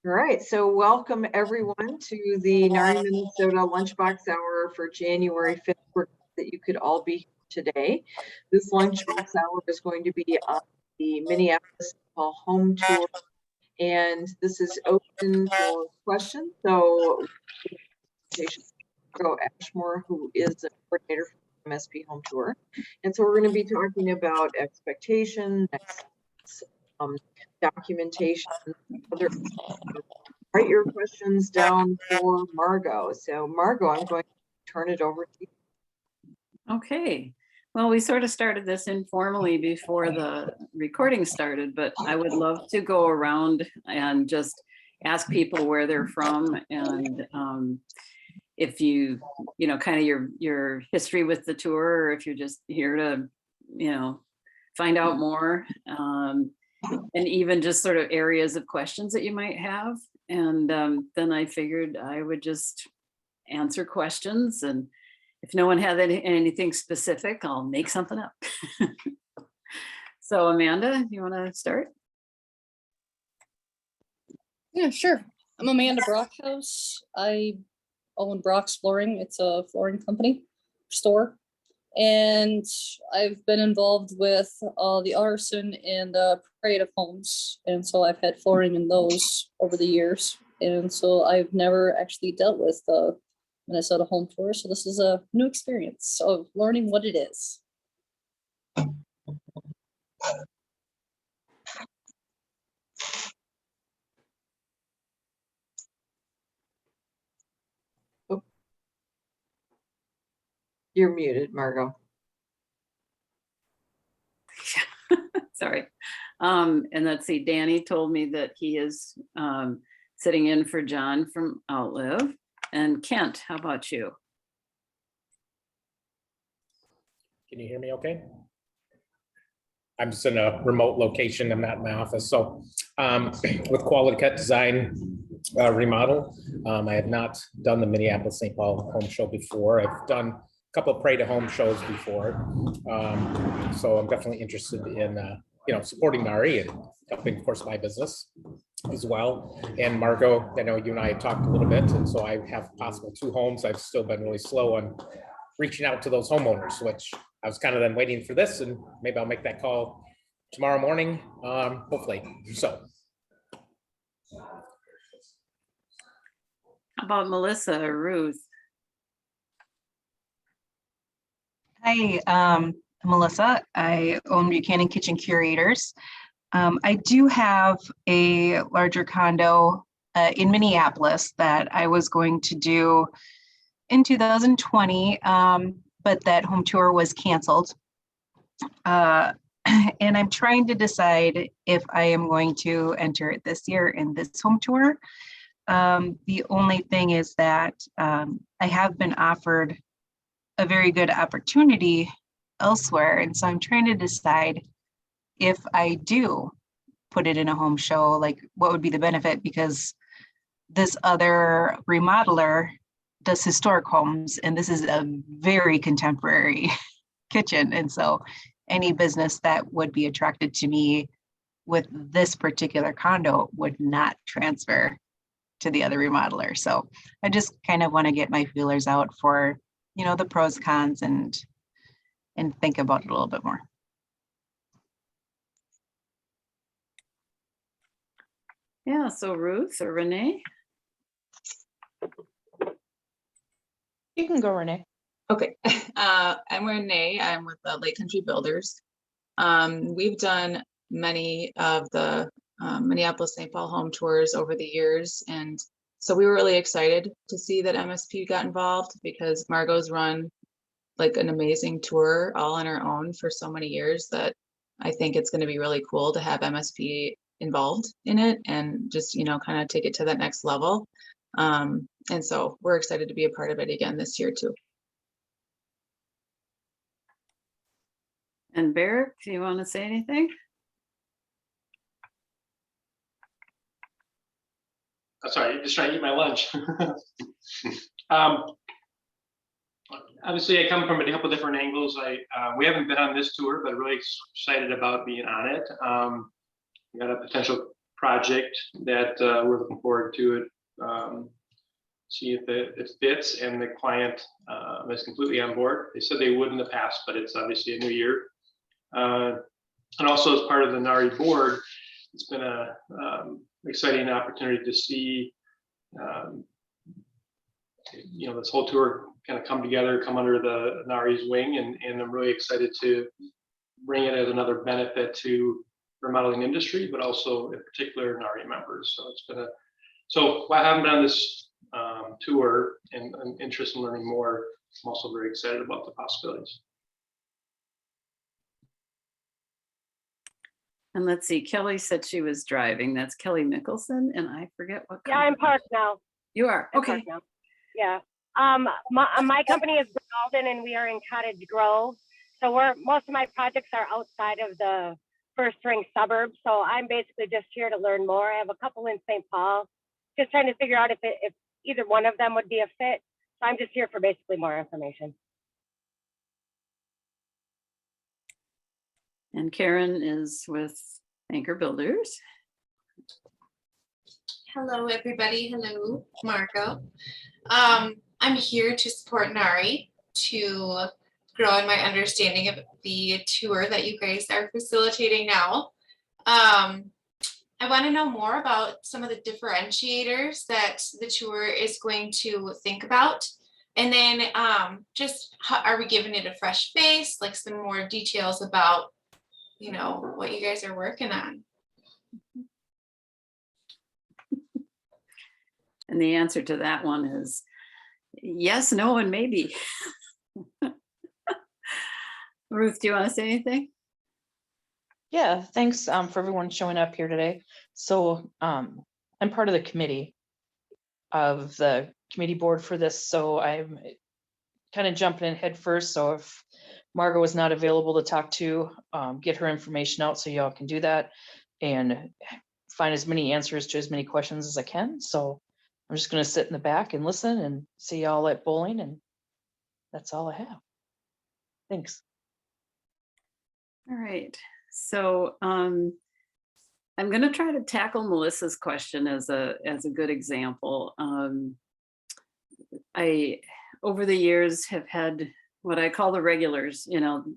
All right, so welcome everyone to the NARI Minnesota Lunchbox Hour for January 5th. We're glad that you could all be here today. This Lunchbox Hour is going to be on the Minneapolis home tour, and this is open for questions. So, Joe Ashmore, who is the coordinator for the MSP home tour, and so we're going to be talking about expectation, documentation, other. Write your questions down for Margot. So Margot, I'm going to turn it over to you. Okay. Well, we sort of started this informally before the recording started, but I would love to go around and just ask people where they're from and if you know, kind of your history with the tour, or if you're just here to, you know, find out more, and even just sort of areas of questions that you might have. And then I figured I would just answer questions, and if no one had anything specific, I'll make something up. So Amanda, you want to start? Yeah, sure. I'm Amanda Brockhouse. I own Brock's Flooring. It's a flooring company store. And I've been involved with the arson and parade of homes. And so I've had flooring in those over the years. And so I've never actually dealt with the Minnesota home tour. So this is a new experience of learning what it is. You're muted, Margot. Sorry. And let's see, Danny told me that he is sitting in for John from Outlive. And Kent, how about you? Can you hear me okay? I'm just in a remote location. I'm not in my office. So with Quality Cut Design remodel, I have not done the Minneapolis-St. Paul home show before. I've done a couple of Parade of Home shows before. So I'm definitely interested in you know, supporting NARI and helping, of course, my business as well. And Margot, I know you and I have talked a little bit, and so I have possible 2 homes. I've still been really slow on reaching out to those homeowners, which I was kind of then waiting for this, and maybe I'll make that call tomorrow morning, hopefully. So. How about Melissa or Ruth? Hi, Melissa. I own Buchanan Kitchen Curators. I do have a larger condo in Minneapolis that I was going to do in 2020, but that home tour was canceled. And I'm trying to decide if I am going to enter it this year in this home tour. The only thing is that I have been offered a very good opportunity elsewhere. And so I'm trying to decide if I do put it in a home show, like what would be the benefit, because this other remodeler does historic homes, and this is a very contemporary kitchen. And so any business that would be attracted to me with this particular condo would not transfer to the other remodeler. So I just kind of want to get my feelers out for, you know, the pros, cons, and think about it a little bit more. Yeah, so Ruth or Renee? You can go, Renee. Okay, I'm Renee. I'm with Lake Country Builders. We've done many of the Minneapolis-St. Paul home tours over the years, and so we were really excited to see that MSP got involved, because Margot's run like an amazing tour all on her own for so many years that I think it's going to be really cool to have MSP involved in it and just, you know, kind of take it to that next level. And so we're excited to be a part of it again this year too. And Barrick, do you want to say anything? Oh, sorry, I'm just trying to eat my lunch. Obviously, I come from a couple different angles. We haven't been on this tour, but really excited about being on it. got a potential project that we're looking forward to it. See if it fits, and the client is completely on board. They said they would in the past, but it's obviously a new year. And also as part of the NARI board, it's been a exciting opportunity to see this whole tour kind of come together, come under the NARI's wing, and I'm really excited to bring it as another benefit to remodeling industry, but also in particular NARI members. So it's been so I haven't been on this tour, and I'm interested in learning more. I'm also very excited about the possibilities. And let's see, Kelly said she was driving. That's Kelly Mickelson, and I forget what. Yeah, I'm parked now. You are, I'm okay. parked now. Yeah. My company is Alden, and we are in Cottage Grove. So most of my projects are outside of the first ring suburbs. So I'm basically just here to learn more. I have a couple in St. Paul, just trying to figure out if either one of them would be a fit. So I'm just here for basically more information. And Karen is with Anchor Builders. Hello, everybody. Hello, Margo. I'm here to support NARI to grow in my understanding of the tour that you guys are facilitating now. I want to know more about some of the differentiators that the tour is going to think about. And then just how, are we giving it a fresh face, like some more details about, what you guys are working on? And the answer to that one is yes, no, and maybe. Ruth, do you want to say anything? Yeah, thanks for everyone showing up here today. So I'm part of the committee of the committee board for this. So I'm kind of jumping in head first. So if Margo is not available to talk to, get her information out so y'all can do that and find as many answers to as many questions as I can. So I'm just going to sit in the back and listen and see y'all at bowling, and that's all I have. Thanks. All right. So I'm going to try to tackle Melissa's question as a good example. I over the years have had what I call the regulars.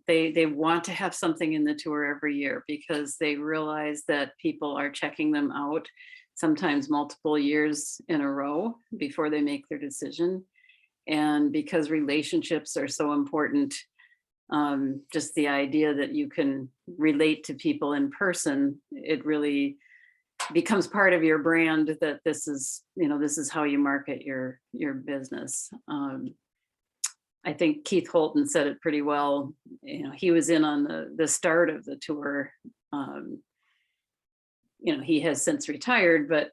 They want to have something in the tour every year because they realize that people are checking them out sometimes multiple years in a row before they make their decision. And because relationships are so important, just the idea that you can relate to people in person, it really becomes part of your brand that this is how you market your business. I think Keith Holton said it pretty well. He was in on the start of the tour. He has since retired, but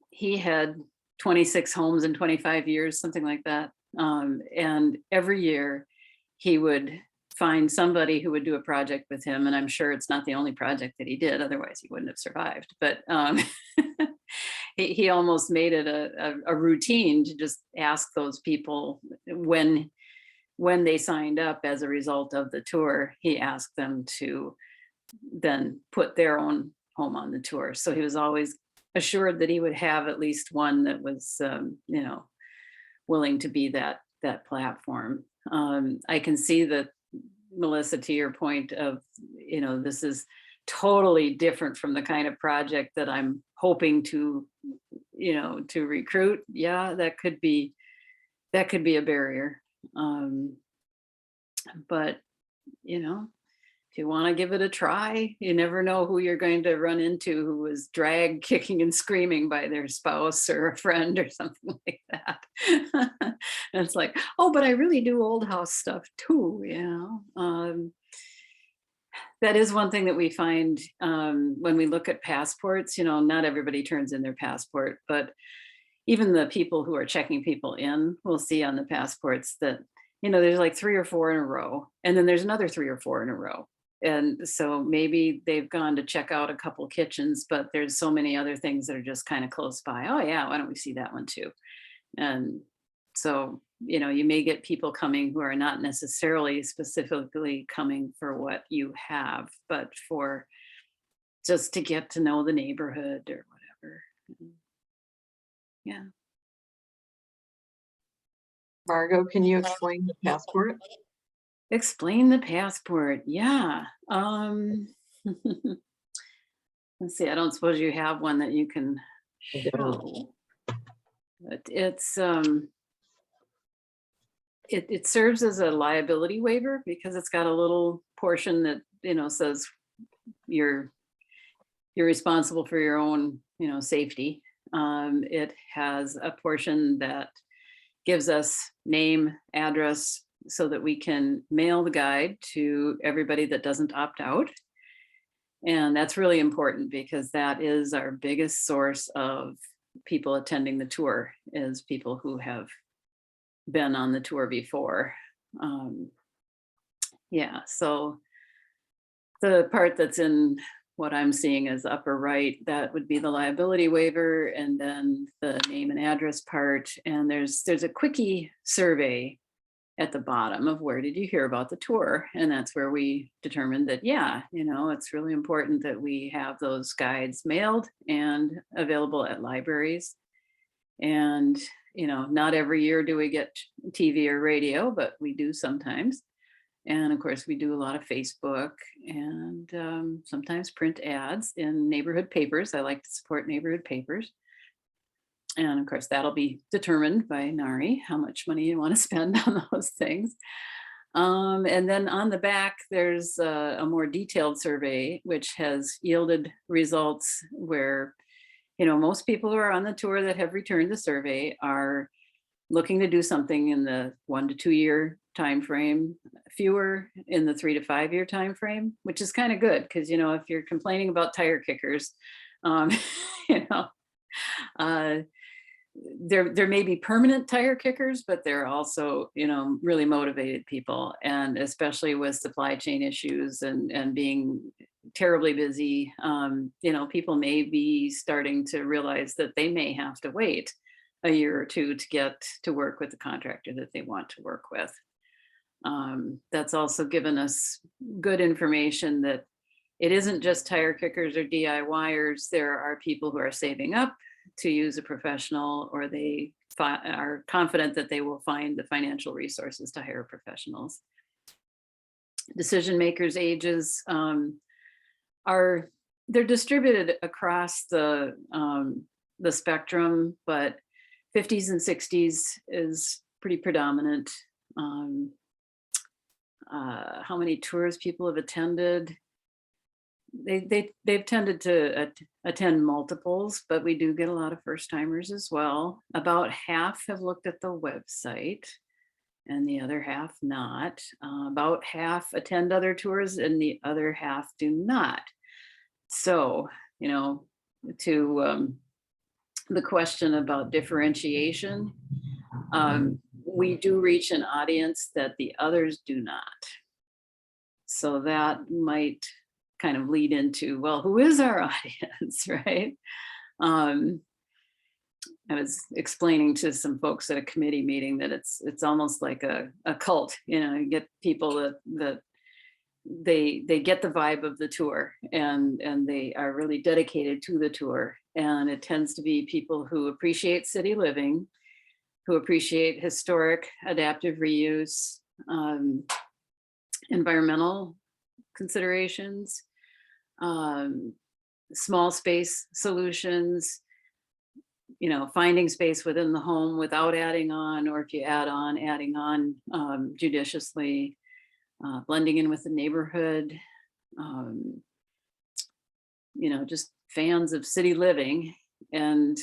he had 26 homes in 25 years, something like that. And every year he would find somebody who would do a project with him. And I'm sure it's not the only project that he did, otherwise he wouldn't have survived. But he almost made it a routine to just ask those people when they signed up as a result of the tour, he asked them to then put their own home on the tour. So he was always assured that he would have at least one that was, willing to be that platform. I can see that, Melissa, to your point of, this is totally different from the kind of project that I'm hoping to, to recruit. Yeah, that could be a barrier. But, if you want to give it a try, you never know who you're going to run into who was dragged kicking and screaming by their spouse or a friend or something like that. And it's like, oh, but I really do old house stuff too. That is one thing that we find when we look at passports. Not everybody turns in their passport, but even the people who are checking people in will see on the passports that, there's like 3 or 4 in a row, and then there's another 3 or 4 in a row. And so maybe they've gone to check out a couple kitchens, but there's so many other things that are just kind of close by. Oh yeah, why don't we see that one too? And so you may get people coming who are not necessarily specifically coming for what you have, but for just to get to know the neighborhood or whatever. Yeah. Margot, can you explain the passport? Explain the passport. Yeah. Let's see. I don't suppose you have one that you can show, but it serves as a liability waiver because it's got a little portion that says you're responsible for your own safety. It has a portion that gives us name, address, so that we can mail the guide to everybody that doesn't opt out. And that's really important because that is our biggest source of people attending the tour, is people who have been on the tour before. Yeah, so the part that's in what I'm seeing as upper right, that would be the liability waiver, and then the name and address part. And there's a quickie survey at the bottom of where did you hear about the tour? And that's where we determined that, yeah, it's really important that we have those guides mailed and available at libraries. And, not every year do we get TV or radio, but we do sometimes. And of course, we do a lot of Facebook and sometimes print ads in neighborhood papers. I like to support neighborhood papers. And of course, that'll be determined by NARI, how much money you want to spend on those things. And then on the back, there's a more detailed survey, which has yielded results where, most people who are on the tour that have returned the survey are looking to do something in the 1 to 2 year time frame, fewer in the 3 to 5 year time frame, which is kind of good because if you're complaining about tire kickers, there may be permanent tire kickers, but they're also really motivated people, and especially with supply chain issues and being terribly busy, people may be starting to realize that they may have to wait a year or two to get to work with the contractor that they want to work with. That's also given us good information that it isn't just tire kickers or DIYers. There are people who are saving up to use a professional, or they are confident that they will find the financial resources to hire professionals. Decision makers' ages they're distributed across the spectrum, but 50s and 60s is pretty predominant. How many tours people have attended? They've tended to attend multiples, but we do get a lot of first timers as well. About half have looked at the website and the other half not. About half attend other tours and the other half do not. So, to the question about differentiation, we do reach an audience that the others do not. So that might kind of lead into, well, who is our audience, right? I was explaining to some folks at a committee meeting that it's almost like a cult. You get people that they get the vibe of the tour and they are really dedicated to the tour. And it tends to be people who appreciate city living, who appreciate historic adaptive reuse, environmental considerations, small space solutions, finding space within the home without adding on, or if you add on, adding on judiciously, blending in with the neighborhood, just fans of city living. And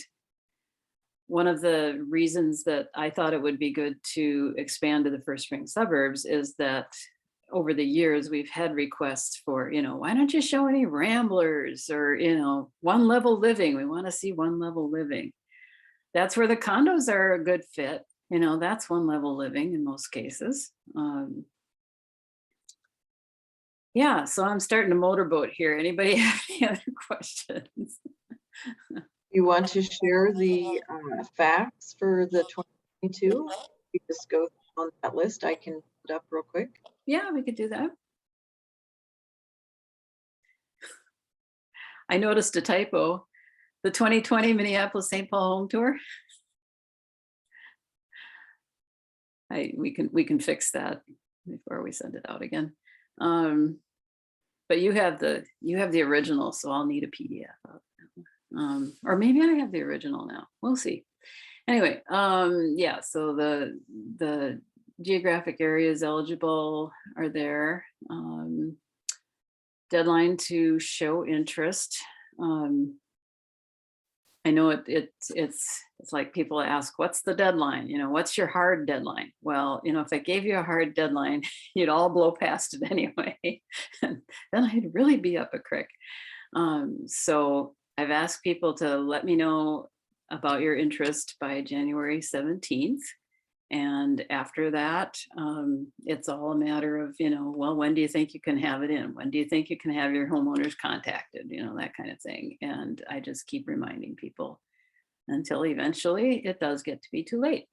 one of the reasons that I thought it would be good to expand to the first ring suburbs is that over the years, we've had requests for, why don't you show any ramblers or, one level living? We want to see one level living. That's where the condos are a good fit. That's one level living in most cases. Yeah, so I'm starting to motorboat here. Anybody have any other questions? You want to share the facts for the 2022? just go on that list, I can put it up real quick. Yeah, we could do that. I noticed a typo. The 2020 Minneapolis-St. Paul home tour. We can fix that before we send it out again. But you have the original, so I'll need a PDF of it. Or maybe I have the original now. We'll see. Anyway, yeah, so the geographic areas eligible are there. Deadline to show interest. I know it's like people ask, what's the deadline? You know, what's your hard deadline? Well, you know, if I gave you a hard deadline, you'd all blow past it anyway. And then I'd really be up a creek. So I've asked people to let me know about your interest by January 17th. And after that, it's all a matter of, you know, well, when do you think you can have it in? When do you think you can have your homeowners contacted? You know, that kind of thing. And I just keep reminding people until eventually it does get to be too late.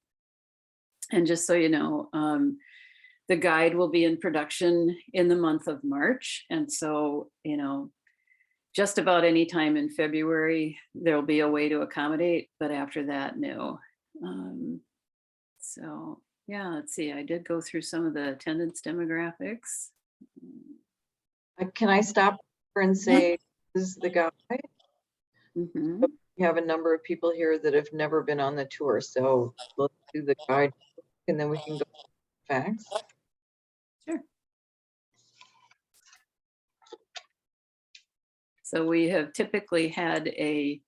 And just so you know, the guide will be in production in the month of March. And so, you know, just about any time in February, there'll be a way to accommodate, but after that, no. So yeah, let's see, I did go through some of the attendance demographics. Can I stop here and say, this is the guide? Mhm. We have a number of people here that have never been on the tour, so let's do the guide and then we can go to facts. Sure. So we have typically had a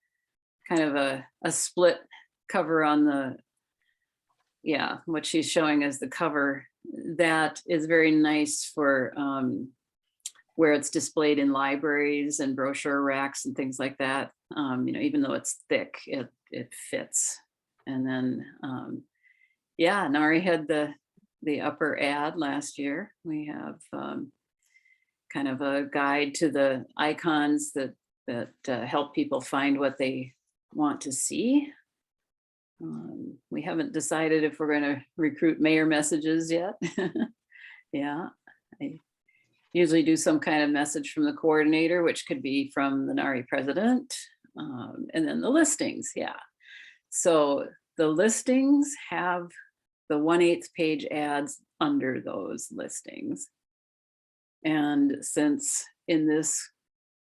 kind of a split cover on the, yeah, what she's showing as the cover. That is very nice for where it's displayed in libraries and brochure racks and things like that. You know, even though it's thick, it fits. And then, yeah, Nari had the upper ad last year. We have kind of a guide to the icons that help people find what they want to see. We haven't decided if we're going to recruit mayor messages yet. Yeah, I usually do some kind of message from the coordinator, which could be from the NARI president, and then the listings. Yeah, so the listings have the 1/8 page ads under those listings. And since in this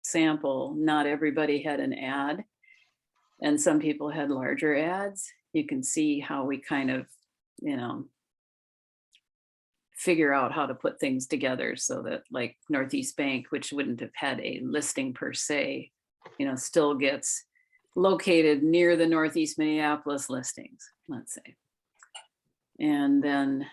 sample, not everybody had an ad, and some people had larger ads, you can see how we kind of, you know, figure out how to put things together so that like Northeast Bank, which wouldn't have had a listing per se, you know, still gets located near the Northeast Minneapolis listings, let's say. And then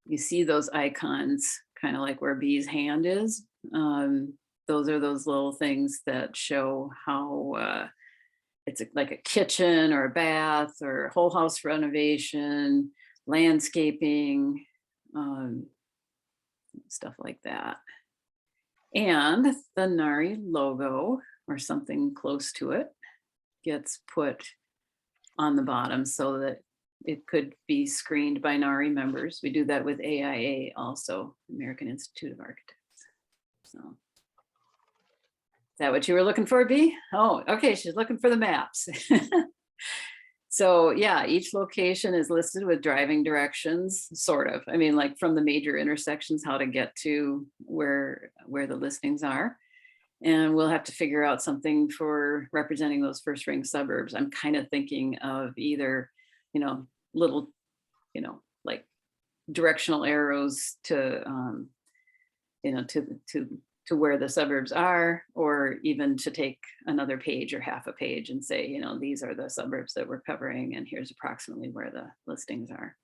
you see those icons kind of like where B's hand is. Those are those little things that show how it's like a kitchen or a bath or a whole house renovation, landscaping, stuff like that. And the NARI logo or something close to it gets put on the bottom so that it could be screened by NARI members. We do that with AIA also, American Institute of Architects. So. Is that what you were looking for, B? Oh, okay, she's looking for the maps. So yeah, each location is listed with driving directions, sort of. I mean, like from the major intersections, how to get to where the listings are. And we'll have to figure out something for representing those first ring suburbs. I'm kind of thinking of either, you know, little, you know, like directional arrows to, you know, to where the suburbs are, or even to take another page or half a page and say, you know, these are the suburbs that we're covering and here's approximately where the listings are.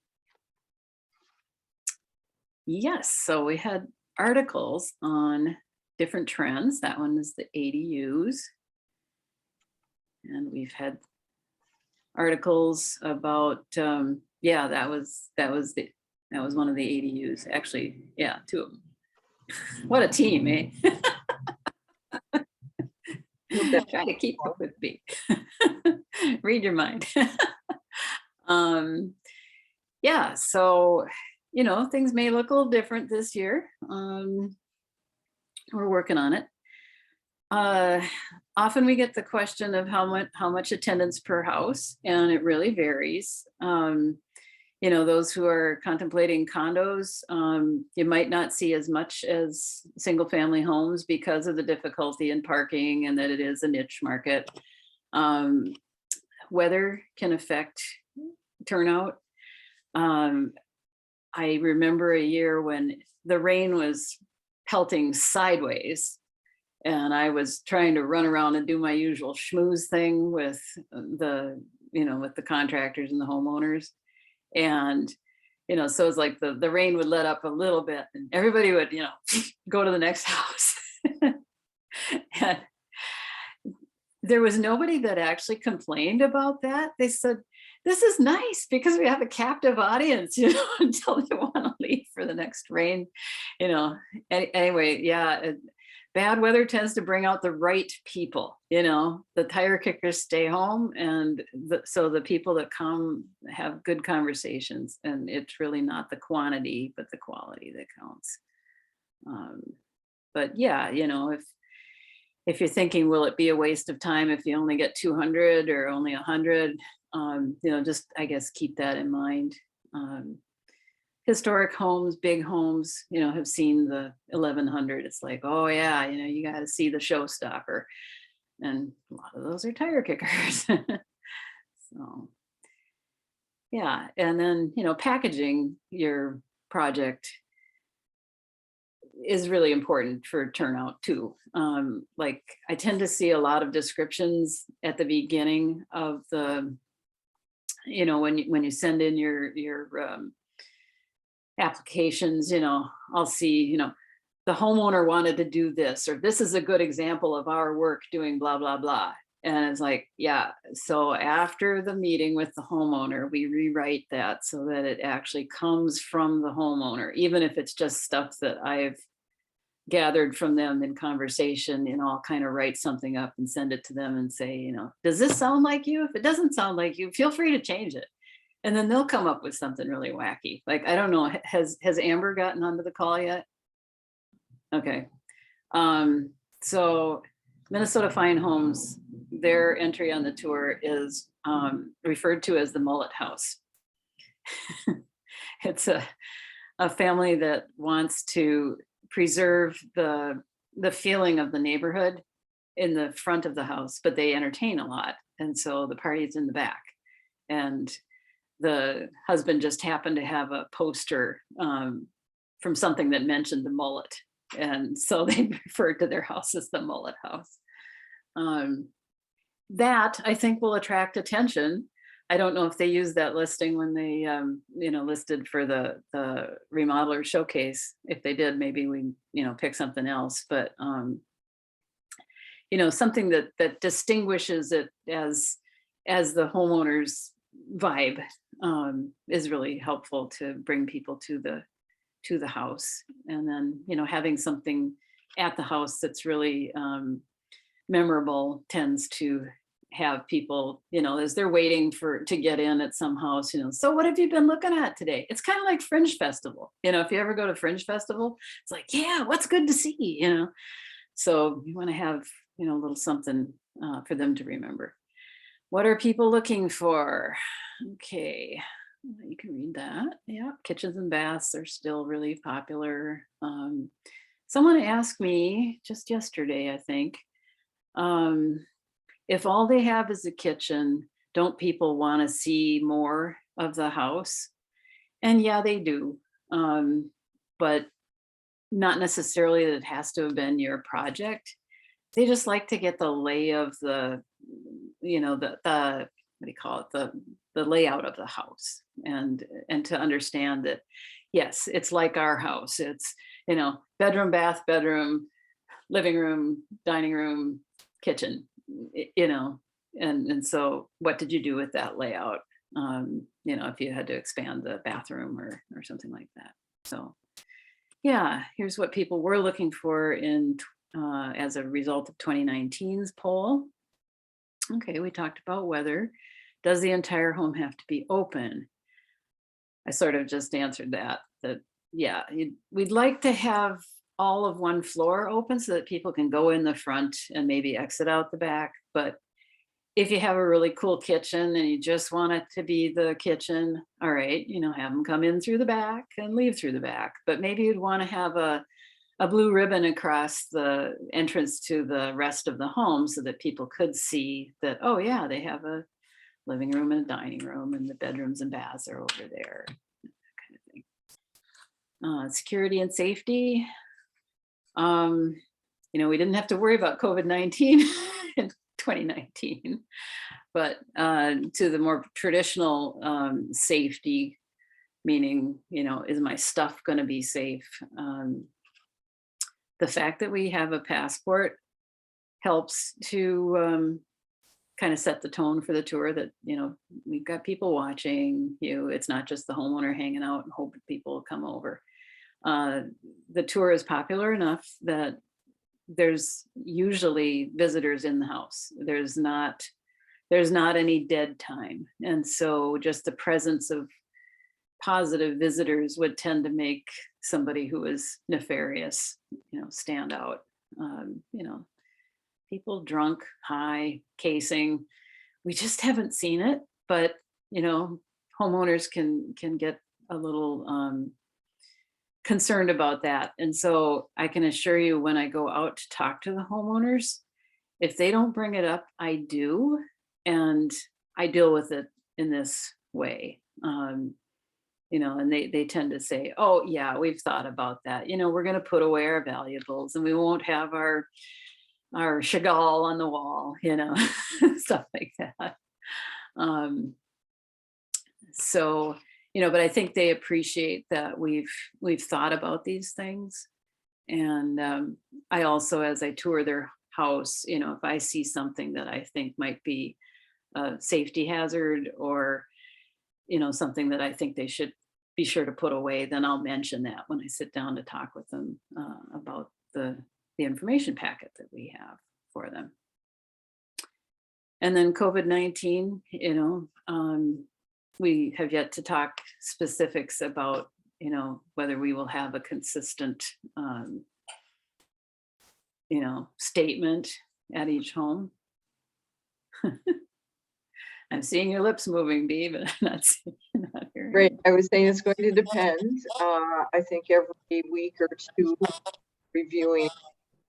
Yes, so we had articles on different trends. That one is the ADUs. And we've had articles about, yeah, that was one of the ADUs. Actually, yeah, 2 of them. What a team, eh? Try to keep up with me. Read your mind. Yeah, so, things may look a little different this year. We're working on it. Often we get the question of how much attendance per house, and it really varies. Those who are contemplating condos, you might not see as much as single family homes because of the difficulty in parking and that it is a niche market. Weather can affect turnout. I remember a year when the rain was pelting sideways and I was trying to run around and do my usual schmooze thing with with the contractors and the homeowners. And, so it's like the rain would let up a little bit and everybody would, go to the next house. And there was nobody that actually complained about that. They said, this is nice because we have a captive audience, until they want to leave for the next rain, Anyway, yeah, bad weather tends to bring out the right people, the tire kickers stay home and so the people that come have good conversations, and it's really not the quantity, but the quality that counts. But yeah, if you're thinking, will it be a waste of time if you only get 200 or only 100? Just, I guess, keep that in mind. Historic homes, big homes, have seen the 1100. It's like, oh yeah, you got to see the showstopper. And a lot of those are tire kickers. So, yeah. And then, packaging your project is really important for turnout too. Like I tend to see a lot of descriptions at the beginning of the, when you send in your applications, I'll see, the homeowner wanted to do this, or this is a good example of our work doing blah, blah, blah. And it's like, yeah. So after the meeting with the homeowner, we rewrite that so that it actually comes from the homeowner, even if it's just stuff that I've gathered from them in conversation, I'll kind of write something up and send it to them and say, does this sound like you? If it doesn't sound like you, feel free to change it. And then they'll come up with something really wacky. Like, I don't know, has Amber gotten onto the call yet? Okay. So Minnesota Fine Homes, their entry on the tour is referred to as the Mullet House. It's a family that wants to preserve the feeling of the neighborhood in the front of the house, but they entertain a lot. And so the party's in the back. And the husband just happened to have a poster from something that mentioned the mullet. And so they referred to their house as the Mullet House. That I think will attract attention. I don't know if they used that listing when they, listed for the remodeler showcase. If they did, maybe we, pick something else. But, something that distinguishes it as the homeowner's vibe is really helpful to bring people to the house. And then, having something at the house that's really memorable tends to have people, as they're waiting to get in at some house, so what have you been looking at today? It's kind of like Fringe Festival. If you ever go to Fringe Festival, it's like, yeah, what's good to see, So you want to have, a little something for them to remember. What are people looking for? Okay, you can read that. Yeah, kitchens and baths are still really popular. Someone asked me just yesterday, I think, if all they have is a kitchen, don't people want to see more of the house? And yeah, they do. But not necessarily that it has to have been your project. They just like to get the lay of the what do you call it? The layout of the house, and to understand that, yes, it's like our house. It's, bedroom, bath, bedroom, living room, dining room, kitchen, and so what did you do with that layout? If you had to expand the bathroom or something like that. So yeah, here's what people were looking for as a result of 2019's poll. Okay, we talked about weather. Does the entire home have to be open? I sort of just answered that yeah, we'd like to have all of one floor open so that people can go in the front and maybe exit out the back. But if you have a really cool kitchen and you just want it to be the kitchen, all right, have them come in through the back and leave through the back. But maybe you'd want to have a blue ribbon across the entrance to the rest of the home so that people could see that, oh yeah, they have a living room and a dining room and the bedrooms and baths are over there, that kind of thing. Security and safety. We didn't have to worry about COVID-19 in 2019, but to the more traditional safety, meaning, is my stuff going to be safe? The fact that we have a passport helps to kind of set the tone for the tour that, we've got people watching you. It's not just the homeowner hanging out and hoping people will come over. The tour is popular enough that there's usually visitors in the house. There's not any dead time. And so just the presence of positive visitors would tend to make somebody who is nefarious, stand out. People drunk, high, casing, we just haven't seen it, but homeowners can get a little concerned about that. And so I can assure you, when I go out to talk to the homeowners, if they don't bring it up, I do, and I deal with it in this way. And they tend to say, oh yeah, we've thought about that. We're going to put away our valuables and we won't have our Chagall on the wall, stuff like that. So, but I think they appreciate that we've thought about these things. And I also, as I tour their house, if I see something that I think might be a safety hazard or, something that I think they should be sure to put away, then I'll mention that when I sit down to talk with them about the information packet that we have for them. And then COVID-19, we have yet to talk specifics about, whether we will have a consistent, statement at each home. I'm seeing your lips moving, Bee, but I'm not hearing. Right. I was saying it's going to depend. I think every week or two, reviewing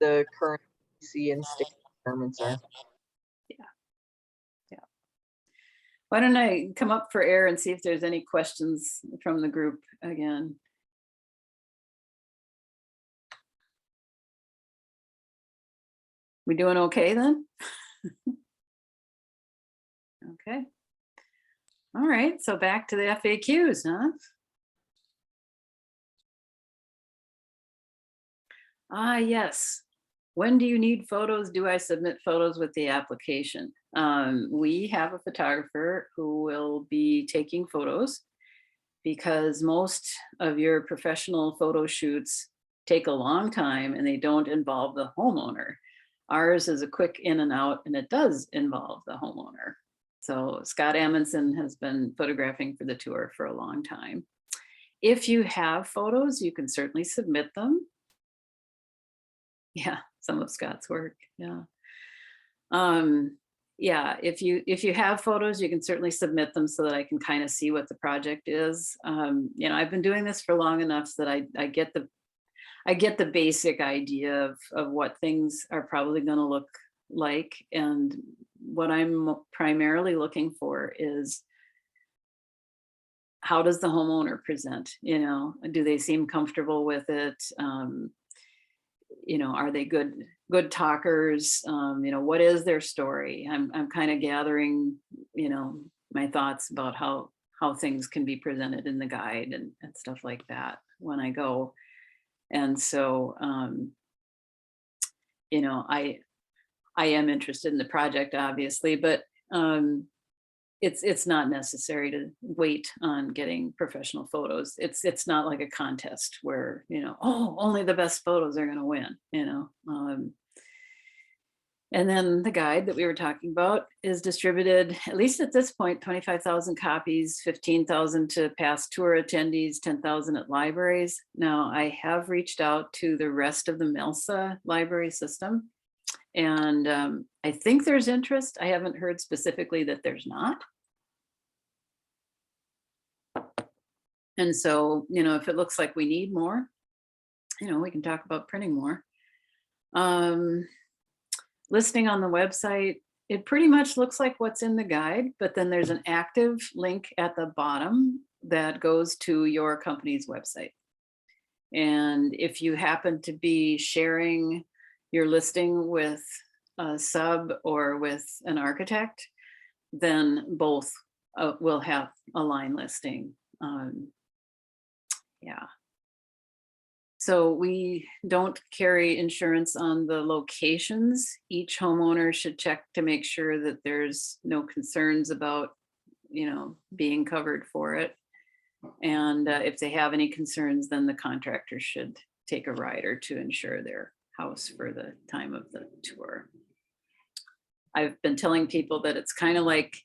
the current PC and state requirements are. Yeah. Why don't I come up for air and see if there's any questions from the group again? We doing okay then? Okay. All right, so back to the FAQs, huh? Yes. When do you need photos? Do I submit photos with the application? We have a photographer who will be taking photos because most of your professional photo shoots take a long time and they don't involve the homeowner. Ours is a quick in and out, and it does involve the homeowner. So Scott Amundsen has been photographing for the tour for a long time. If you have photos, you can certainly submit them. Yeah, some of Scott's work, yeah. Yeah, if you have photos, you can certainly submit them so that I can kind of see what the project is. I've been doing this for long enough so that I get the basic idea of what things are probably going to look like. And what I'm primarily looking for is, how does the homeowner present? Do they seem comfortable with it? Are they good talkers? What is their story? I'm kind of gathering, my thoughts about how things can be presented in the guide and stuff like that when I go. And so, I am interested in the project, obviously, but it's not necessary to wait on getting professional photos. It's not like a contest where, only the best photos are going to win, And then the guide that we were talking about is distributed, at least at this point, 25,000 copies, 15,000 to past tour attendees, 10,000 at libraries. Now, I have reached out to the rest of the MELSA library system. And I think there's interest. I haven't heard specifically that there's not. And so, you know, if it looks like we need more, you know, we can talk about printing more. Listing on the website, it pretty much looks like what's in the guide, but then there's an active link at the bottom that goes to your company's website. And if you happen to be sharing your listing with a sub or with an architect, then both will have a line listing. Yeah. So we don't carry insurance on the locations. Each homeowner should check to make sure that there's no concerns about, you know, being covered for it. And if they have any concerns, then the contractor should take a rider to insure their house for the time of the tour. I've been telling people that it's kind of like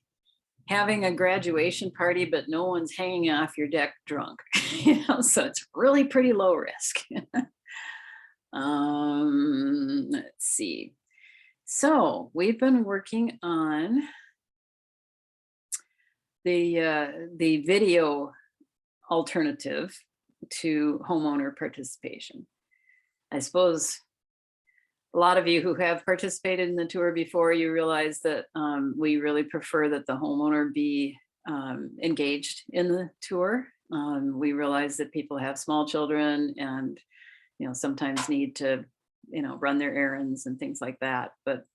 having a graduation party, but no one's hanging off your deck drunk. You know, so it's really pretty low risk. Let's see. So we've been working on the video alternative to homeowner participation. I suppose a lot of you who have participated in the tour before, you realize that we really prefer that the homeowner be engaged in the tour. We realize that people have small children and, you know, sometimes need to, you know, run their errands and things like that. But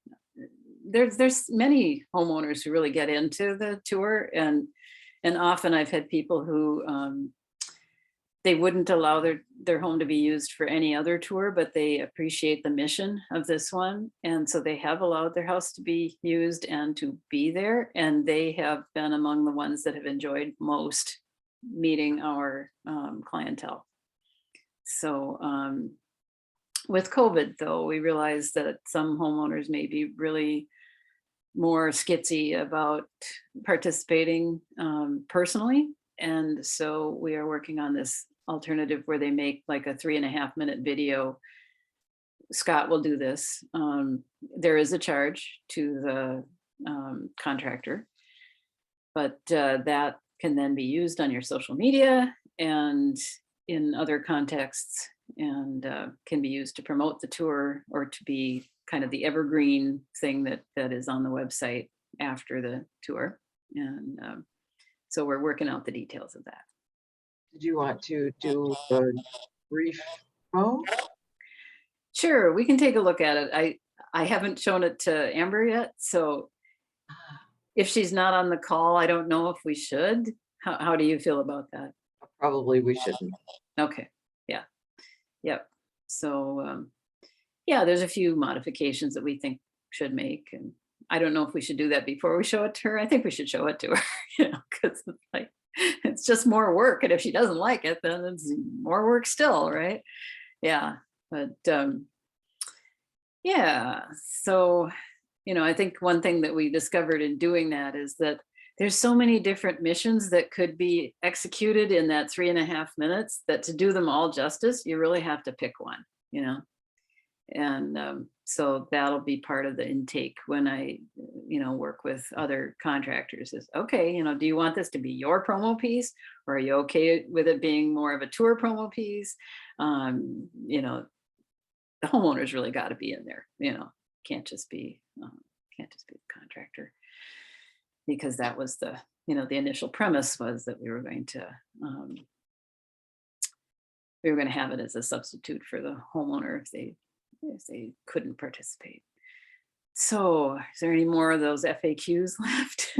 there's many homeowners who really get into the tour, and often I've had people who they wouldn't allow their home to be used for any other tour, but they appreciate the mission of this one. And so they have allowed their house to be used and to be there. And they have been among the ones that have enjoyed most meeting our clientele. So with COVID though, we realized that some homeowners may be really more skitsy about participating personally. And so we are working on this alternative where they make like a 3.5-minute video. Scott will do this. There is a charge to the contractor, but that can then be used on your social media and in other contexts, and can be used to promote the tour or to be kind of the evergreen thing that is on the website after the tour. And so we're working out the details of that. Did you want to do a brief demo? Sure, we can take a look at it. I haven't shown it to Amber yet, so if she's not on the call, I don't know if we should. How do you feel about that? Probably we shouldn't. Okay, yeah, yep. So yeah, there's a few modifications that we think should make, and I don't know if we should do that before we show it to her. I think we should show it to her, you know, because like it's just more work, and if she doesn't like it, then it's more work still, right? Yeah, but yeah. So, you know, I think one thing that we discovered in doing that is that there's so many different missions that could be executed in that 3.5 minutes that to do them all justice, you really have to pick one, you know. And so that'll be part of the intake when I, you know, work with other contractors is, okay, you know, do you want this to be your promo piece, or are you okay with it being more of a tour promo piece? You know, the homeowner's really got to be in there, you know, can't just be the contractor, because that was the, you know, the initial premise was that we were going to have it as a substitute for the homeowner if they couldn't participate. So is there any more of those FAQs left?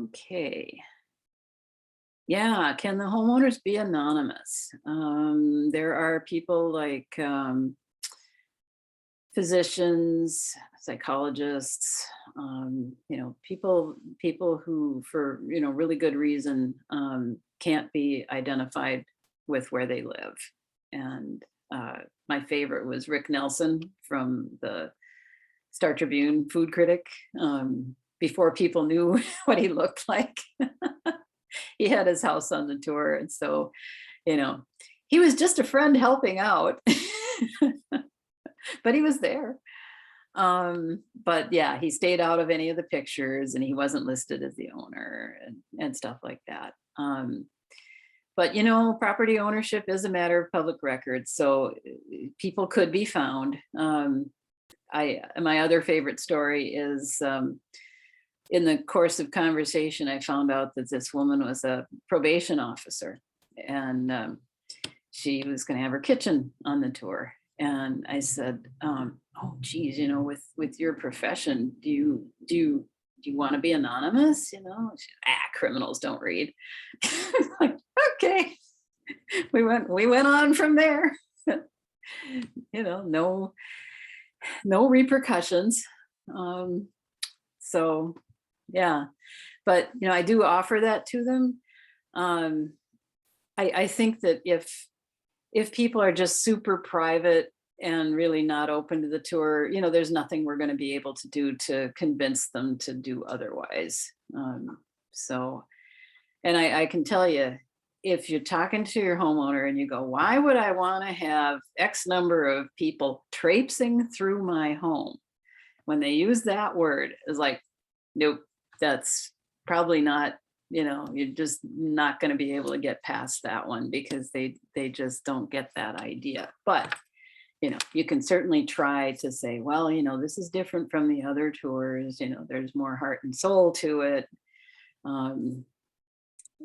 Okay. Yeah, can the homeowners be anonymous? There are people like physicians, psychologists, you know, people who for, you know, really good reason can't be identified with where they live. And my favorite was Rick Nelson from the Star Tribune, food critic. Before people knew what he looked like, he had his house on the tour. And so, you know, he was just a friend helping out, but he was there. But yeah, he stayed out of any of the pictures and he wasn't listed as the owner and stuff like that. But you know, property ownership is a matter of public record, so people could be found. My other favorite story is in the course of conversation, I found out that this woman was a probation officer, and she was going to have her kitchen on the tour. And I said, "Oh, geez, you know, with your profession, do you want to be anonymous? You know?" She, criminals don't read. Like, okay, we went on from there. You know, no repercussions. So yeah, but you know, I do offer that to them. I think that if people are just super private and really not open to the tour, you know, there's nothing we're going to be able to do to convince them to do otherwise. So, and I can tell you, if you're talking to your homeowner and you go, why would I want to have X number of people traipsing through my home? When they use that word, it's like, nope, that's probably not, you know, you're just not going to be able to get past that one because they just don't get that idea. But, you know, you can certainly try to say, well, you know, this is different from the other tours, you know, there's more heart and soul to it.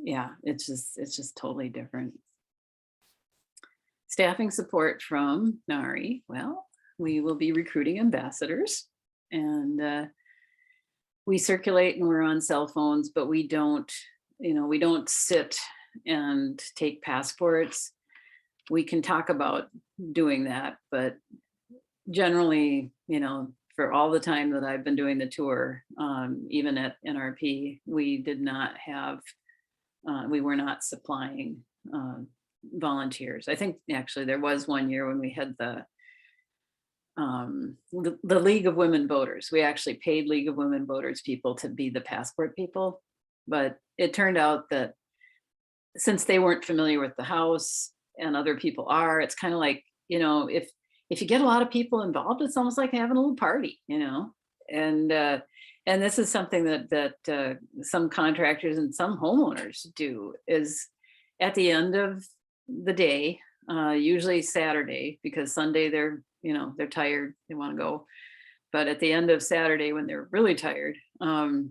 Yeah, it's just totally different. Staffing support from NARI. Well, we will be recruiting ambassadors, and we circulate and we're on cell phones, but we don't, you know, we don't sit and take passports. We can talk about doing that, but generally, you know, for all the time that I've been doing the tour, even at NRP, we did not have, we were not supplying volunteers. I think actually there was one year when we had the League of Women Voters. We actually paid League of Women Voters people to be the passport people, but it turned out that since they weren't familiar with the house and other people are, it's kind of like, you know, if you get a lot of people involved, it's almost like having a little party, you know. And this is something that some contractors and some homeowners do, is at the end of the day, usually Saturday, because Sunday they're, you know, they're tired, they want to go. But at the end of Saturday, when they're really tired, they'll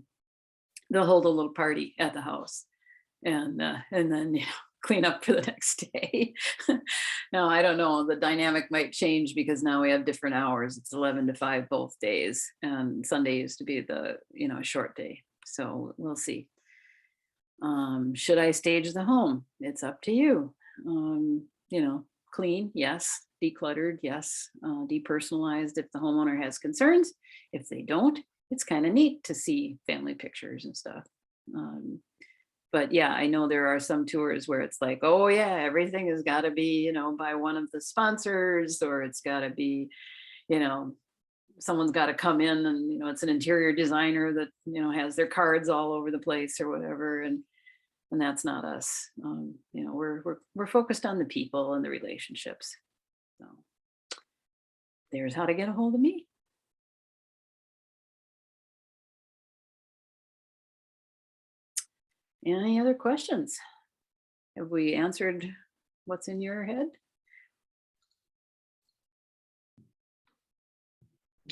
hold a little party at the house, and then, you know, clean up for the next day. Now, I don't know, the dynamic might change because now we have different hours. It's 11 to 5 both days, and Sunday used to be the, you know, short day. So we'll see. Should I stage the home? It's up to you. You know, clean, yes. Decluttered, yes. Depersonalized if the homeowner has concerns. If they don't, it's kind of neat to see family pictures and stuff. But yeah, I know there are some tours where it's like, oh yeah, everything has got to be, you know, by one of the sponsors, or it's got to be, you know, someone's got to come in and, you know, it's an interior designer that, you know, has their cards all over the place or whatever. And that's not us. You know, we're focused on the people and the relationships. So there's how to get a hold of me. Any other questions? Have we answered what's in your head?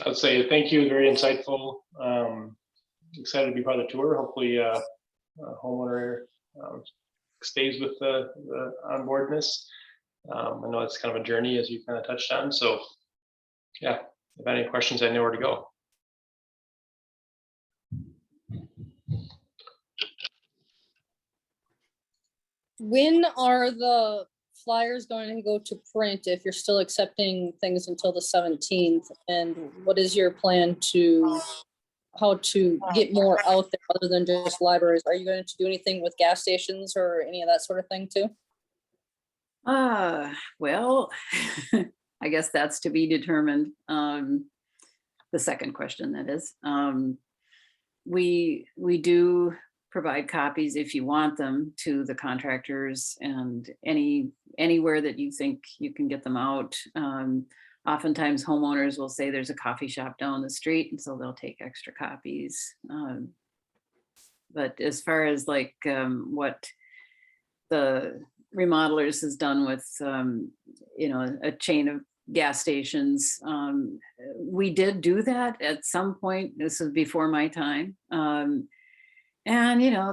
I'd say thank you, very insightful. Excited to be part of the tour. Hopefully homeowner stays with the onboardness. I know it's kind of a journey, as you kind of touched on. So yeah, if any questions, I know where to go. When are the flyers going to go to print if you're still accepting things until the 17th? And what is your plan to, how to get more out there other than just libraries? Are you going to do anything with gas stations or any of that sort of thing too? Well, I guess that's to be determined. The second question, that is. We do provide copies if you want them to the contractors and anywhere that you think you can get them out. Oftentimes homeowners will say there's a coffee shop down the street, and so they'll take extra copies. But as far as like what the remodelers has done with, a chain of gas stations, we did do that at some point. This was before my time. And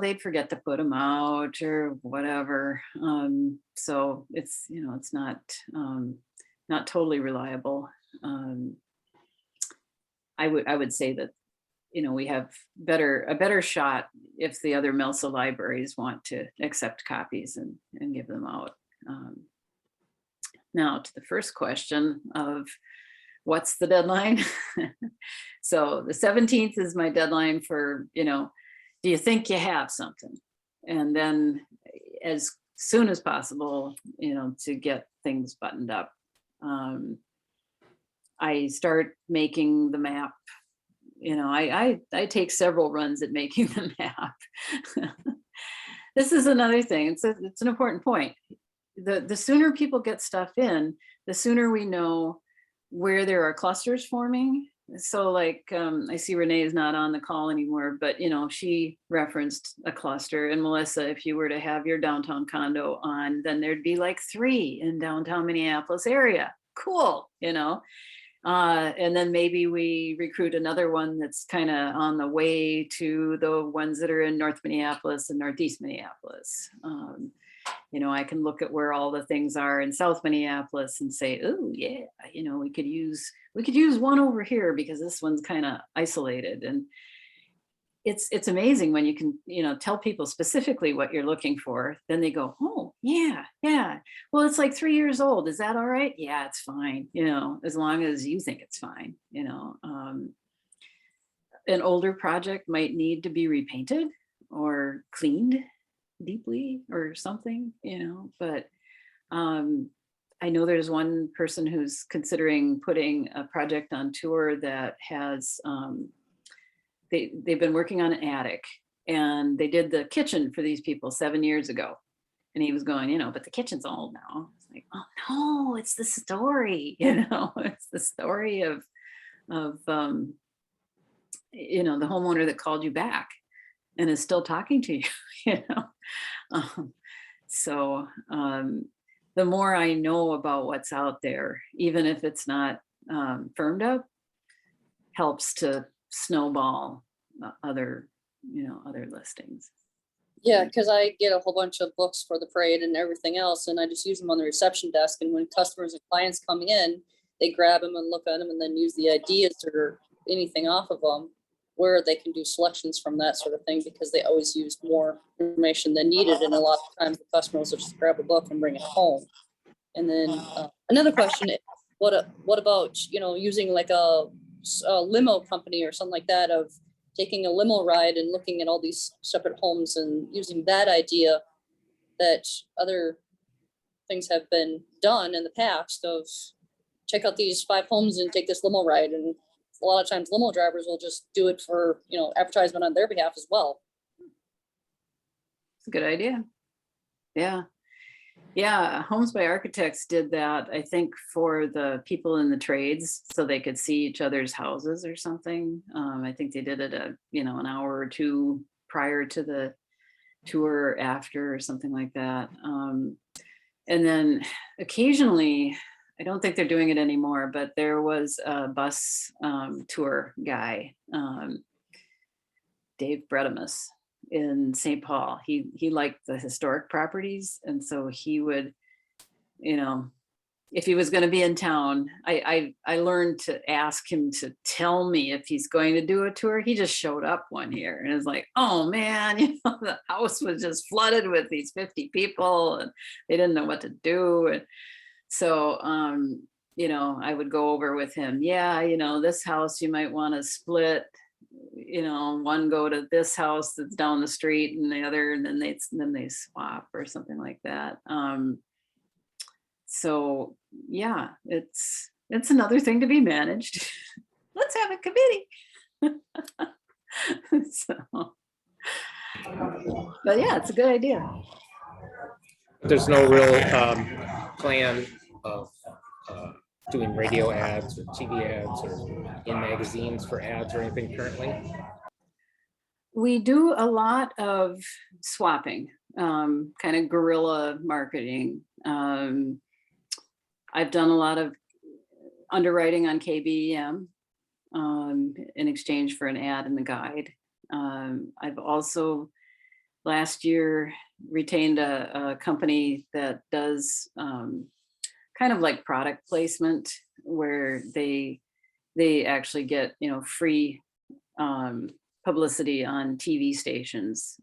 they'd forget to put them out or whatever. So it's it's not totally reliable. I would say that we have a better shot if the other MELSA libraries want to accept copies and give them out. Now to the first question of what's the deadline? So the 17th is my deadline for, do you think you have something? And then as soon as possible, to get things buttoned up. I start making the map. I take several runs at making the map. This is another thing. It's an important point. The sooner people get stuff in, the sooner we know where there are clusters forming. So like, I see Renee is not on the call anymore, but she referenced a cluster. And Melissa, if you were to have your downtown condo on, then there'd be like 3 in downtown Minneapolis area. Cool, and then maybe we recruit another one that's kind of on the way to the ones that are in North Minneapolis and Northeast Minneapolis. I can look at where all the things are in South Minneapolis and say, oh yeah, we could use one over here because this one's kind of isolated. And it's amazing when you can, tell people specifically what you're looking for. Then they go, oh yeah. Well, it's like 3 years old. Is that all right? Yeah, it's fine. As long as you think it's fine. An older project might need to be repainted or cleaned deeply or something, but I know there's one person who's considering putting a project on tour that has they've been working on an attic, and they did the kitchen for these people 7 years ago, and he was going, but the kitchen's old now. It's like, oh no, it's the story, it's the story of the homeowner that called you back and is still talking to you. So the more I know about what's out there, even if it's not firmed up, helps to snowball other listings. Yeah, because I get a whole bunch of books for the parade and everything else, and I just use them on the reception desk. And when customers and clients come in, they grab them and look at them and then use the ideas or anything off of them, where they can do selections from that sort of thing, because they always use more information than needed. And a lot of times the customers will just grab a book and bring it home. And then another question is, what about, using like a limo company or something like that, of taking a limo ride and looking at all these separate homes and using that idea that other things have been done in the past of check out these 5 homes and take this limo ride. And a lot of times limo drivers will just do it for, advertisement on their behalf as well. It's a good idea. Yeah, Homes by Architects did that, I think, for the people in the trades, so they could see each other's houses or something. I think they did it an hour or 2 prior to the tour or after, or something like that. And then occasionally, I don't think they're doing it anymore, but there was a bus tour guy, Dave Bredemus in St. Paul. He liked the historic properties, and so he would, if he was going to be in town, I learned to ask him to tell me if he's going to do a tour. He just showed up one year and it's like, oh man, the house was just flooded with these 50 people and they didn't know what to do. And so, I would go over with him. Yeah, this house you might want to split. One go to this house that's down the street and the other, and then they swap or something like that. So yeah, it's another thing to be managed. Let's have a committee. So, but yeah, it's a good idea. There's no real plan of doing radio ads or TV ads or in magazines for ads or anything currently? We do a lot of swapping, kind of guerrilla marketing. I've done a lot of underwriting on KBEM in exchange for an ad in the guide. I've also last year retained a company that does kind of like product placement, where they actually get free publicity on TV stations.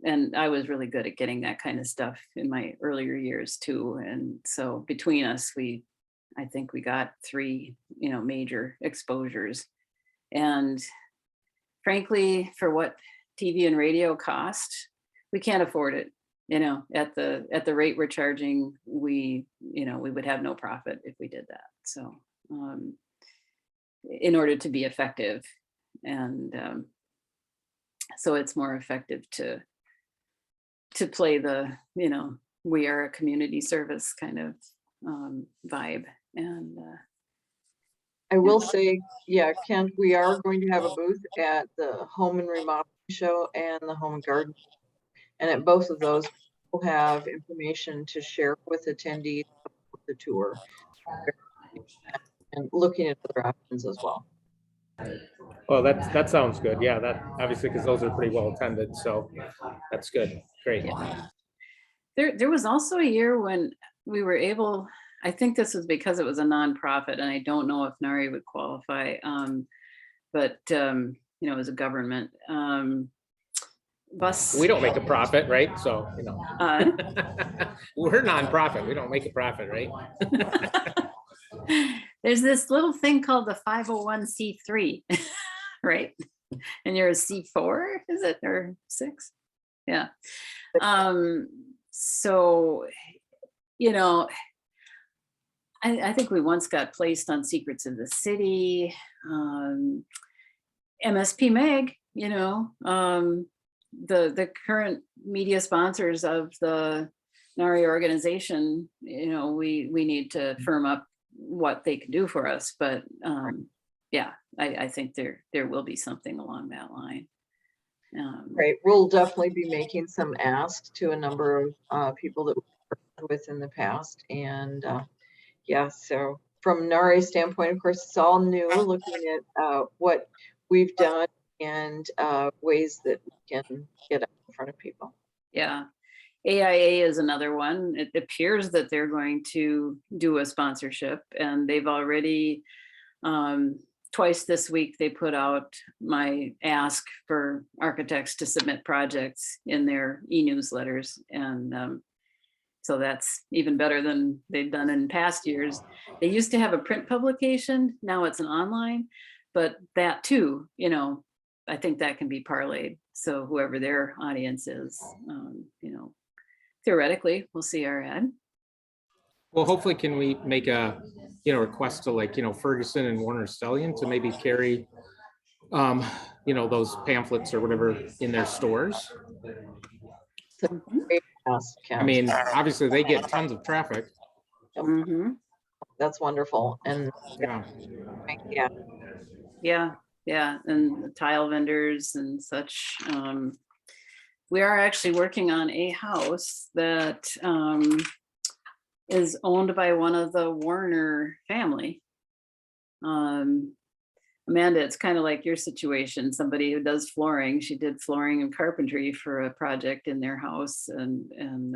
And I was really good at getting that kind of stuff in my earlier years too. And so between us, I think we got 3, major exposures. And frankly, for what TV and radio cost, we can't afford it. At the rate we're charging, we would have no profit if we did that. So in order to be effective, and so it's more effective to play the we are a community service kind of vibe. And I will say, yeah, Kent, we are going to have a booth at the Home and Remodeling Show and the Home and Garden. And at both of those, we'll have information to share with attendees of the tour and looking at other options as well. Well, that sounds good. Yeah, that obviously, because those are pretty well attended. So that's good. Great. Yeah. There was also a year when we were able, I think this was because it was a nonprofit, and I don't know if NARI would qualify, but it was a government bus. We don't make a profit, right? So, we're nonprofit. We don't make a profit, right? There's this little thing called the 501c3, right? And you're a C4, is it, or 6? Yeah. So, I think we once got placed on Secrets of the City, MSP Meg, the current media sponsors of the NARI organization, we need to firm up what they can do for us. But yeah, I think there will be something along that line. Right, we'll definitely be making some asks to a number of people that we've worked with in the past. And yeah, so from NARI's standpoint, of course, it's all new, looking at what we've done and ways that we can get up in front of people. Yeah. AIA is another one. It appears that they're going to do a sponsorship, and they've already twice this week they put out my ask for architects to submit projects in their e-newsletters, and so that's even better than they've done in past years. They used to have a print publication, now it's an online, but that too, I think that can be parlayed. So whoever their audience is, theoretically, we'll see our ad. Well, hopefully, can we make a request to Ferguson and Warner Stellian to maybe carry those pamphlets or whatever in their stores? I mean, obviously they get tons of traffic. Mm-hmm. That's wonderful. And yeah, and the tile vendors and such. We are actually working on a house that is owned by one of the Warner family. Amanda, it's kind of like your situation, somebody who does flooring. She did flooring and carpentry for a project in their house, and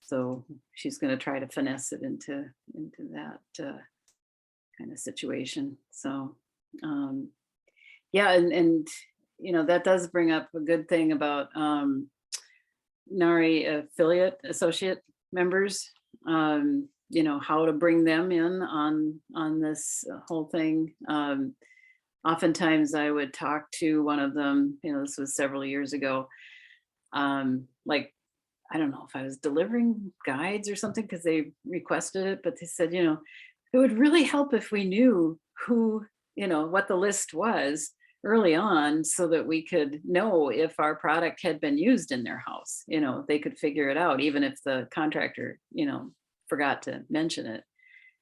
So she's going to try to finesse it into that kind of situation. So yeah, and you know, that does bring up a good thing about NARI affiliate associate members. You know, how to bring them in on this whole thing. Oftentimes I would talk to one of them, you know, this was several years ago, like, I don't know if I was delivering guides or something because they requested it, but they said, you know, it would really help if we knew who, you know, what the list was early on so that we could know if our product had been used in their house. You know, they could figure it out, even if the contractor, you know, forgot to mention it.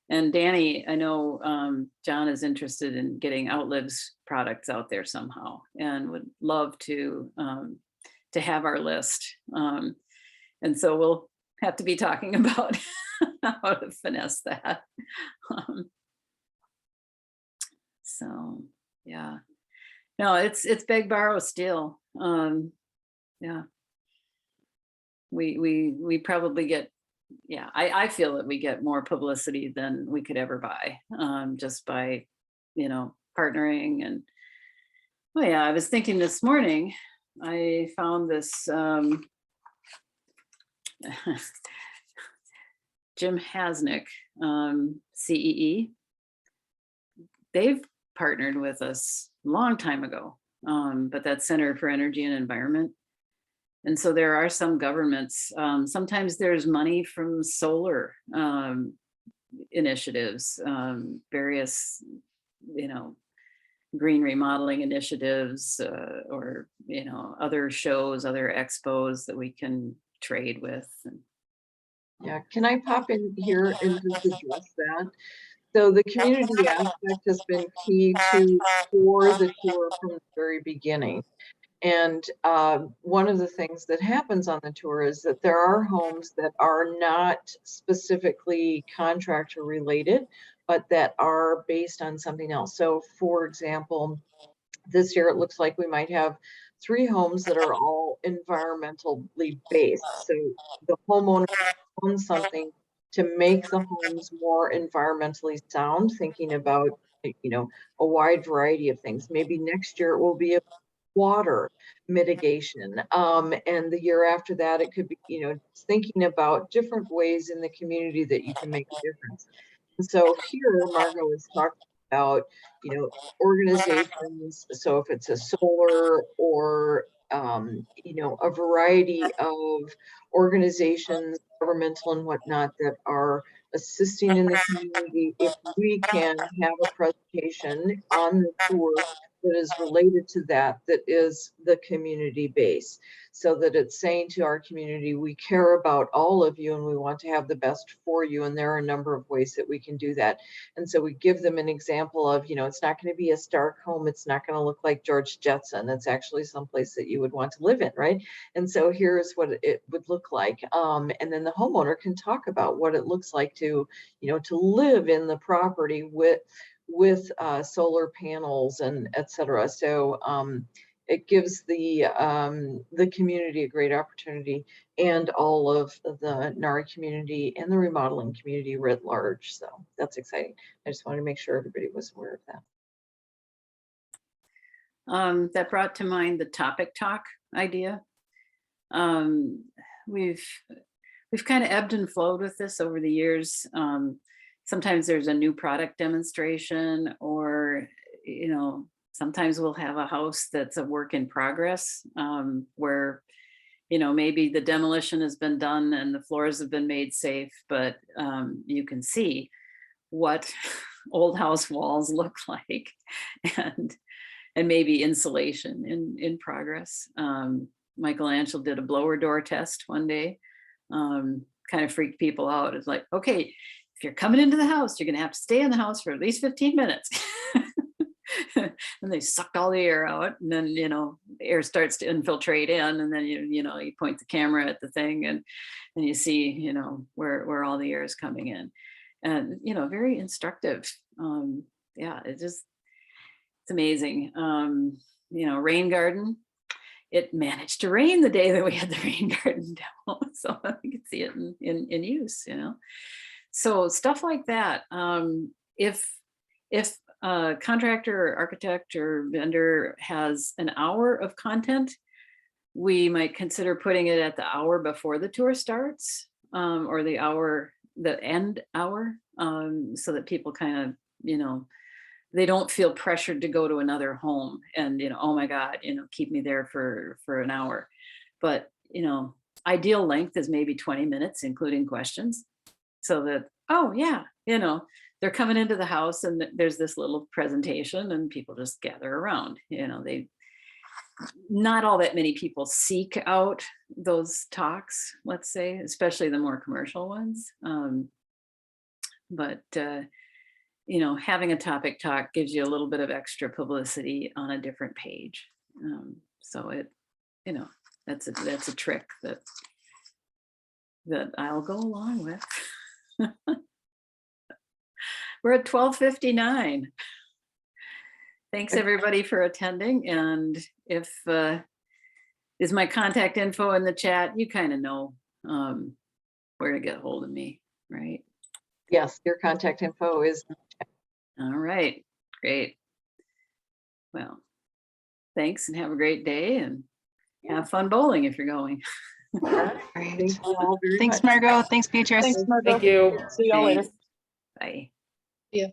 And Danny, I know John is interested in getting Outliv's products out there somehow and would love to have our list. And so we'll have to be talking about how to finesse that. So yeah, no, it's beg, borrow, steal. Yeah, we probably get, yeah, I feel that we get more publicity than we could ever buy, just by, you know, partnering. And oh yeah, I was thinking this morning, I found this Jim Hasnick, CEE. They've partnered with us a long time ago, but that's Center for Energy and Environment. And so there are some governments, sometimes there's money from solar initiatives, various, you know, green remodeling initiatives, or, you know, other shows, other expos that we can trade with. Yeah, can I pop in here and just address that? So the community aspect has been key for the tour from the very beginning. And one of the things that happens on the tour is that there are homes that are not specifically contractor related, but that are based on something else. So for example, this year it looks like we might have 3 homes that are all environmentally based. So the homeowner owns something to make the homes more environmentally sound, thinking about, you know, a wide variety of things. Maybe next year it will be a water mitigation. And the year after that, it could be, you know, thinking about different ways in the community that you can make a difference. And so here, Margot is talking about, you know, organizations. So if it's a solar or, you know, a variety of organizations, governmental and whatnot, that are assisting in the community, if we can have a presentation on the tour that is related to that, that is the community base, so that it's saying to our community, we care about all of you and we want to have the best for you. And there are a number of ways that we can do that. And so we give them an example of, you know, it's not going to be a Stark home. It's not going to look like George Jetson. It's actually someplace that you would want to live in, right? And so here's what it would look like. And then the homeowner can talk about what it looks like to, you know, to live in the property with solar panels and et cetera. So it gives the community a great opportunity, and all of the NARI community and the remodeling community writ large. So that's exciting. I just wanted to make sure everybody was aware of that. That brought to mind the topic talk idea. We've kind of ebbed and flowed with this over the years. Sometimes there's a new product demonstration, or, you know, sometimes we'll have a house that's a work in progress, where, you know, maybe the demolition has been done and the floors have been made safe, but you can see what old house walls look like, and maybe insulation in progress. Michelangelo did a blower door test one day, kind of freaked people out. It's like, okay, if you're coming into the house, you're going to have to stay in the house for at least 15 minutes. And they sucked all the air out, and then, you know, the air starts to infiltrate in, and then you know, you point the camera at the thing, and you see, you know, where all the air is coming in, and, you know, very instructive. Yeah, it's amazing. You know, rain garden. it managed to rain the day that we had the rain garden demo, so you could see it in use, you know. So stuff like that. If a contractor or architect or vendor has an hour of content, we might consider putting it at the hour before the tour starts, or the end hour, so that people kind of, you know, they don't feel pressured to go to another home and, you know, oh my God, you know, keep me there for an hour. But, you know, ideal length is maybe 20 minutes, including questions. So that, oh yeah, you know, they're coming into the house and there's this little presentation and people just gather around, you know, not all that many people seek out those talks, let's say, especially the more commercial ones. But you know, having a topic talk gives you a little bit of extra publicity on a different page. So it, you know, that's a trick that I'll go along with. We're at 12:59. Thanks everybody for attending. And if is my contact info in the chat, you kind of know where to get a hold of me, right? Yes, your contact info is. All right, great. Well, thanks and have a great day and have fun bowling if you're going. Great. Thank you all very Thanks, much. Margot. Thanks, Beatrice. Thanks, Margot. Thank you. See y'all later. Thanks. Bye. Yeah.